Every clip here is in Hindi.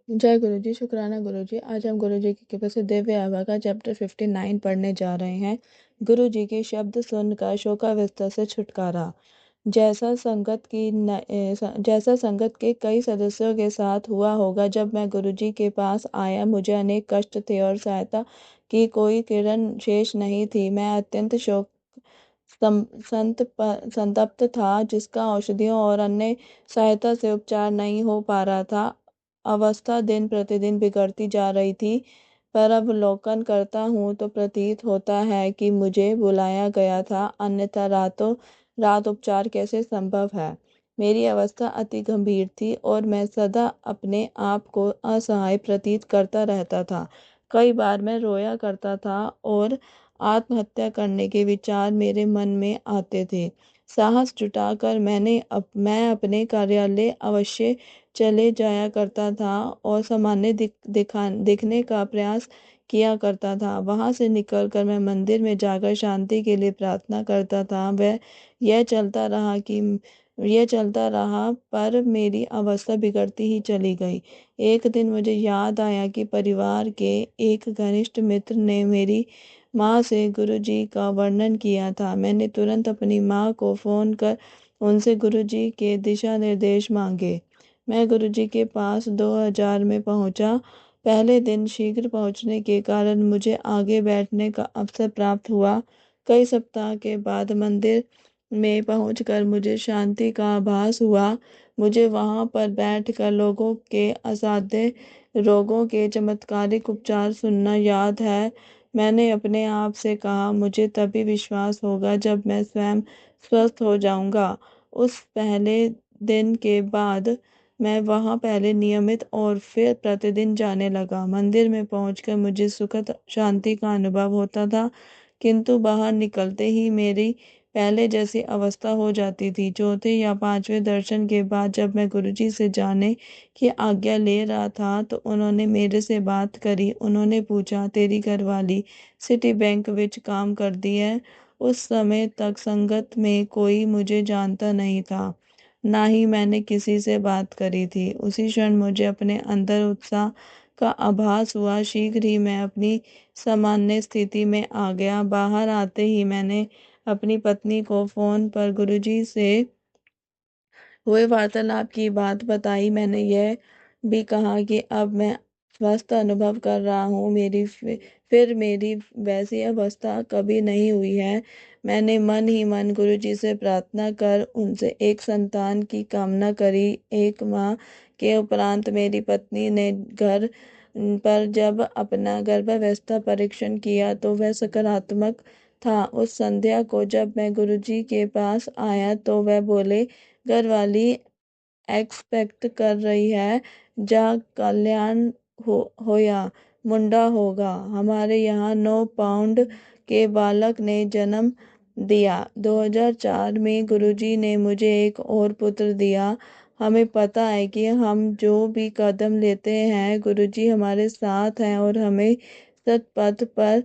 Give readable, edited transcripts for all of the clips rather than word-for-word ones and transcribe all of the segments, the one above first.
जय गुरु जी। शुक्राना गुरु जी। आज हम गुरु जी की कृपा से दिव्य आभा का चैप्टर 59 पढ़ने जा रहे हैं। गुरु जी के शब्द सुनकर शोकाविष्ट से छुटकारा। जैसा संगत के कई सदस्यों के साथ हुआ होगा, जब मैं गुरु जी के पास आया मुझे अनेक कष्ट थे और सहायता की कोई किरण शेष नहीं थी। मैं अत्यंत शोक संतप्त था, जिसका औषधियों और अन्य सहायता से उपचार नहीं हो पा रहा था। अवस्था दिन प्रतिदिन बिगड़ती जा रही थी। पर अवलोकन करता हूँ तो प्रतीत होता है कि मुझे बुलाया गया था, अन्यथा रातों रात उपचार कैसे संभव है। मेरी अवस्था अति गंभीर थी और मैं सदा अपने आप को असहाय प्रतीत करता रहता था। कई बार मैं रोया करता था और आत्महत्या करने के विचार मेरे मन में आते थे। साहस जुटाकर मैं अपने कार्यालय अवश्य चले जाया करता था और सामान्य दिखने का प्रयास किया करता था। वहां से निकलकर मैं मंदिर में जाकर शांति के लिए प्रार्थना करता था। यह चलता रहा कि यह चलता रहा, पर मेरी अवस्था बिगड़ती ही चली गई। एक दिन मुझे याद आया कि परिवार के एक घनिष्ठ मित्र ने मेरी माँ से गुरुजी का वर्णन किया था। मैंने तुरंत अपनी माँ को फोन कर उनसे गुरुजी के दिशा निर्देश मांगे। मैं गुरुजी के पास 2000 में पहुंचा। पहले दिन शीघ्र पहुंचने के कारण मुझे आगे बैठने का अवसर प्राप्त हुआ। कई सप्ताह के बाद मंदिर में पहुंचकर मुझे शांति का आभास हुआ। मुझे वहां पर बैठकर लोगों के असाध्य रोगों के चमत्कारिक उपचार सुनना याद है। मैंने अपने आप से कहा, मुझे तभी विश्वास होगा जब मैं स्वयं स्वस्थ हो जाऊंगा। उस पहले दिन के बाद मैं वहां पहले नियमित और फिर प्रतिदिन जाने लगा। मंदिर में पहुंचकर मुझे सुखद शांति का अनुभव होता था, किंतु बाहर निकलते ही मेरी पहले जैसी अवस्था हो जाती थी। चौथे या पांचवें दर्शन के बाद जब मैं गुरुजी से जाने की आज्ञा ले रहा था तो उन्होंने मेरे से बात करी। उन्होंने पूछा, तेरी घरवाली सिटी बैंक विच काम करती है? उस समय तक संगत में कोई मुझे जानता नहीं था, ना ही मैंने किसी से बात करी थी। उसी क्षण मुझे अपने अंदर उत्साह का आभास हुआ। शीघ्र ही मैं अपनी सामान्य स्थिति में आ गया। बाहर आते ही मैंने अपनी पत्नी को फोन पर गुरुजी से हुए वार्तालाप की बात बताई। मैंने यह भी कहा कि अब मैं स्वस्थ अनुभव कर रहा हूँ। फिर मेरी वैसी अवस्था कभी नहीं हुई है। मैंने मन ही मन गुरुजी से प्रार्थना कर उनसे एक संतान की कामना करी। एक माह के उपरांत मेरी पत्नी ने घर पर जब अपना गर्भावस्था परीक्षण किया तो वह सकारात्मक था। उस संध्या को जब मैं गुरुजी के पास आया तो वह बोले, घरवाली एक्सपेक्ट कर रही है, जा कल्याण होया मुंडा होगा। हमारे यहाँ 9 पाउंड के बालक ने जन्म दिया। 2004 में गुरुजी ने मुझे एक और पुत्र दिया। हमें पता है कि हम जो भी कदम लेते हैं गुरुजी हमारे साथ हैं और हमें सतपथ पर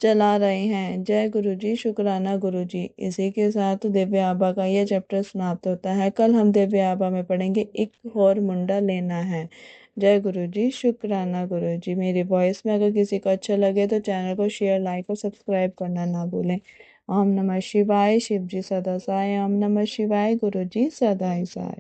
चला रहे हैं। जय गुरु जी। शुक्राना गुरु जी। इसी के साथ दिव्य आबा का यह चैप्टर समाप्त होता है। कल हम दिव्य आबा में पढ़ेंगे एक और मुंडा लेना है। जय गुरु जी। शुक्राना गुरु जी। मेरी वॉइस में अगर किसी को अच्छा लगे तो चैनल को शेयर, लाइक और सब्सक्राइब करना ना भूलें। ओम नमः शिवाय। शिव जी सदा साय। ओम नमः शिवाय। गुरु जी सदा ही साय।